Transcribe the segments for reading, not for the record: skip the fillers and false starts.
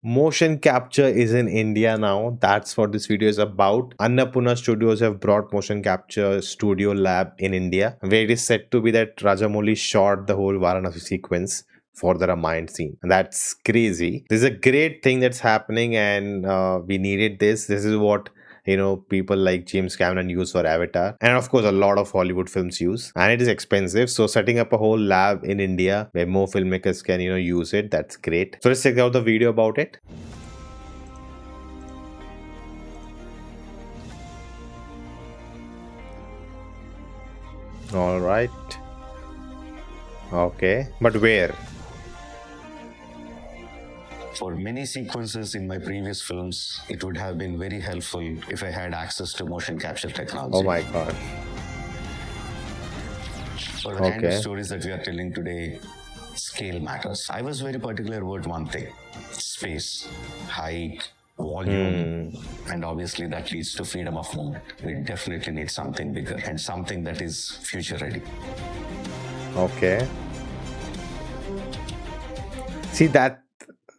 Motion capture is in India now. That's what this video is about. Annapurna Studios have brought motion capture studio lab in India, where it is said to be that Rajamouli shot the whole Varanasi sequence for the Ramayana scene. And that's crazy. This is a great thing that's happening, and we needed this. This is what people like James Cameron use for Avatar, and of course a lot of Hollywood films use, and it is expensive. So setting up a whole lab in India where more filmmakers can use it, that's great. So let's check out the video about it. All right. Okay, but where? For many sequences in my previous films, it would have been very helpful if I had access to motion capture technology. Oh my god. For the kind of stories that we are telling today, scale matters. I was very particular about one thing: space, height, volume, and obviously that leads to freedom of movement. We definitely need something bigger and something that is future ready. Okay. See,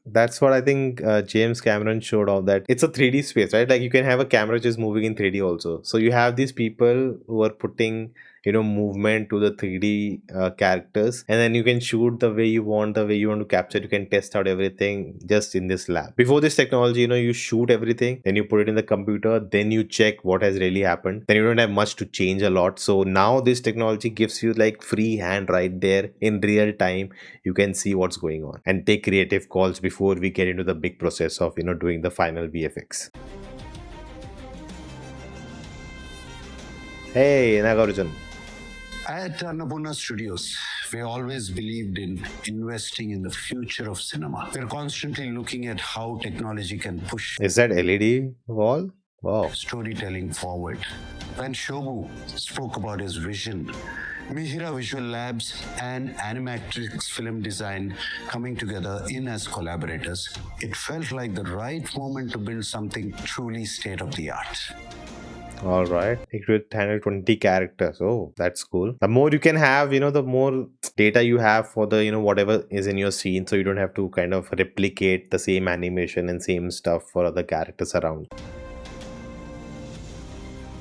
that's what I think James Cameron showed off, that it's a 3D space, right? Like you can have a camera which is moving in 3D also. So you have these people who are putting movement to the 3D characters, and then you can shoot the way you want, to capture. You can test out everything just in this lab. Before this technology, you shoot everything, then you put it in the computer, then you check what has really happened. Then you don't have much to change a lot. So now this technology gives you like free hand right there in real time. You can see what's going on and take creative calls before we get into the big process of doing the final VFX. Hey, Inaugurated. At Annapurna Studios, we always believed in investing in the future of cinema. We're constantly looking at how technology can push Is that LED wall? Wow. storytelling forward. When Shobu spoke about his vision, MihiraVisualLabs and Animatrik Film Design coming together in as collaborators, it felt like the right moment to build something truly state-of-the-art. All right. It will handle 20 characters. Oh, that's cool. The more you can have, the more data you have for the, whatever is in your scene. So you don't have to kind of replicate the same animation and same stuff for other characters around.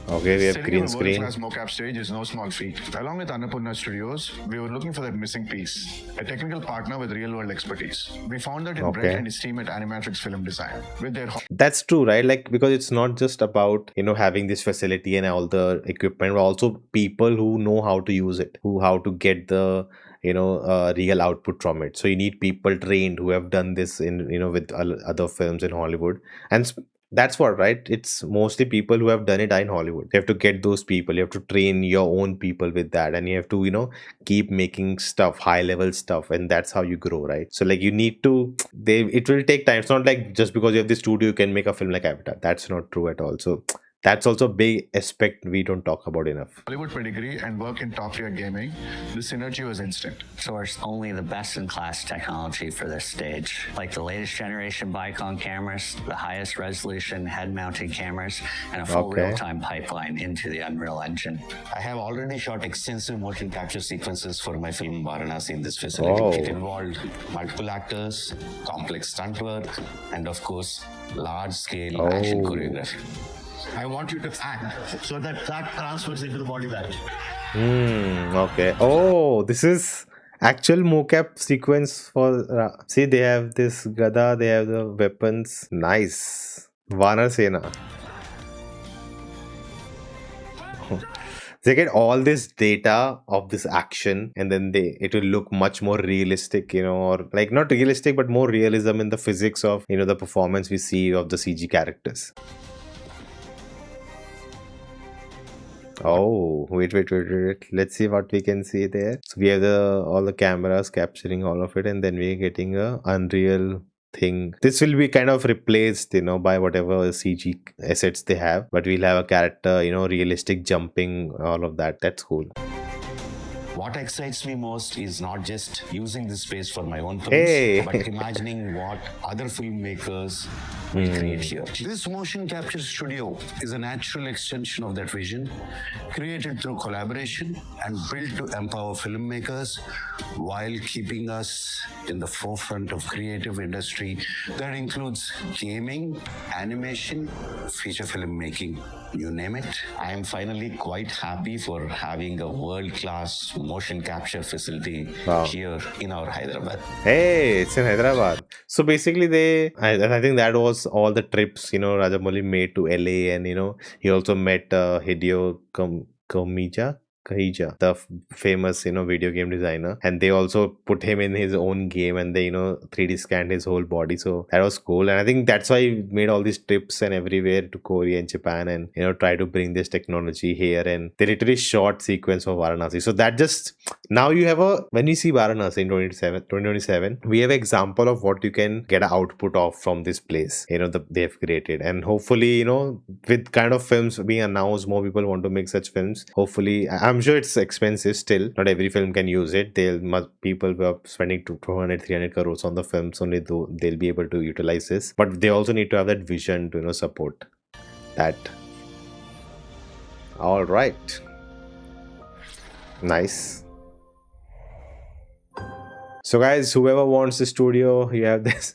Okay, we have green screen. Setting up a world-class mocap stage is no small feat. Along with Annapurna Studios, we were looking for that missing piece, a technical partner with real-world expertise. We found that in Brett and his team at Animatrik Film Design. With their That's true, right? Like, because it's not just about having this facility and all the equipment, but also people who know how to use it, how to get the real output from it. So you need people trained who have done this in with other films in Hollywood, and that's what, right? It's mostly people who have done it in Hollywood. You have to get those people, you have to train your own people with that, and you have to keep making stuff, high level stuff, and that's how you grow, right? So like you need to it will take time. It's not like just because you have the studio you can make a film like Avatar. That's not true at all. So that's also a big aspect we don't talk about enough. Hollywood pedigree and work in top-tier gaming, the synergy was instant. Source only the best-in-class technology for this stage, like the latest generation Bicon cameras, the highest resolution head-mounted cameras, and a full real-time pipeline into the Unreal Engine. I have already shot extensive motion capture sequences for my film Varanasi in this facility. It involved multiple actors, complex stunt work, and of course, large-scale action choreography. I want you to act so that transfers into the body bag. Okay. Oh, this is actual mocap sequence for see, they have this gada, they have the weapons. Nice. Vanasena. They get all this data of this action, and then it will look much more realistic, or like not realistic but more realism in the physics of the performance we see of the CG characters. Oh, wait. Let's see what we can see there. So we have all the cameras capturing all of it, and then we're getting a Unreal thing. This will be kind of replaced, by whatever CG assets they have. But we'll have a character, realistic jumping, all of that. That's cool. What excites me most is not just using this space for my own films, but imagining what other filmmakers we create here. This motion capture studio is a natural extension of that vision, created through collaboration and built to empower filmmakers while keeping us in the forefront of creative industry that includes gaming, animation, feature filmmaking, you name it. I am finally quite happy for having a world-class motion capture facility here in our Hyderabad. Hey, it's in Hyderabad. So basically, I think that was all the trips, Rajamouli made to LA, and, he also met Hideo Kahija, the famous, video game designer. And they also put him in his own game, and they, 3D scanned his whole body. So that was cool. And I think that's why he made all these trips and everywhere to Korea and Japan, and, try to bring this technology here. And they literally shot sequence of Varanasi. So that just, now you have when you see Varanasi in 2027, we have an example of what you can get an output of from this place, they've created. And hopefully, with kind of films being announced, more people want to make such films. Hopefully, I'm sure it's expensive still. Not every film can use it. People who are spending 200, 300 crores on the films only, they'll be able to utilize this. But they also need to have that vision to, support that. All right. Nice. So guys, whoever wants the studio, you have this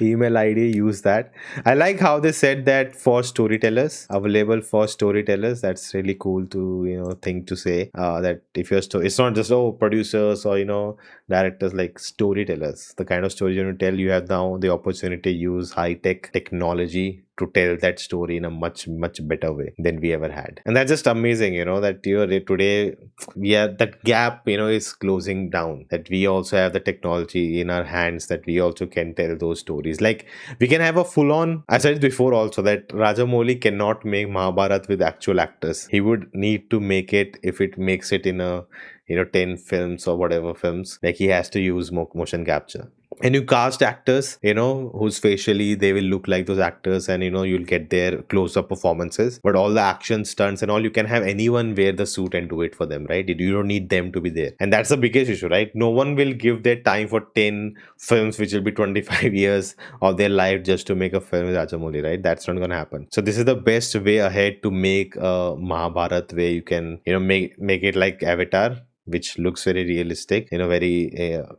email ID, use that. I like how they said that for storytellers, available for storytellers. That's really cool to, thing to say, that if you're it's not just, producers or, directors, like storytellers. The kind of story you tell, you have now the opportunity to use high-tech technology to tell that story in a much, much better way than we ever had. And that's just amazing, that today, that gap, is closing down, that we also have the technology in our hands, that we also can tell those stories. Like, we can have a full-on, I said it before also, that Rajamouli cannot make Mahabharat with actual actors. He would need to make it, if it makes it in a 10 films or whatever films, like, he has to use motion capture. And you cast actors, whose facially they will look like those actors, and you'll get their close-up performances. But all the action stunts and all, you can have anyone wear the suit and do it for them, right? You don't need them to be there. And that's the biggest issue, right? No one will give their time for 10 films, which will be 25 years of their life, just to make a film with Rajamouli, right? That's not gonna happen. So this is the best way ahead to make a Mahabharat, where you can, make it like Avatar, which looks very realistic, very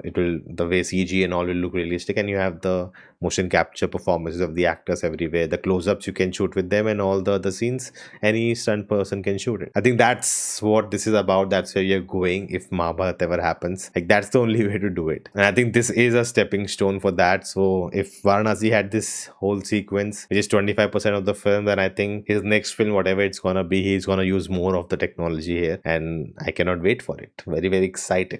it will, the way CG and all will look realistic, and you have the motion capture performances of the actors everywhere, the close-ups you can shoot with them, and all the other scenes any stunt person can shoot it. I think that's what this is about. That's where you're going if Mahabharat ever happens. Like, that's the only way to do it, and I think this is a stepping stone for that. So if Varanasi had this whole sequence, which is 25% of the film, then I think his next film, whatever it's gonna be, he's gonna use more of the technology here, and I cannot wait for it. Very, very excited.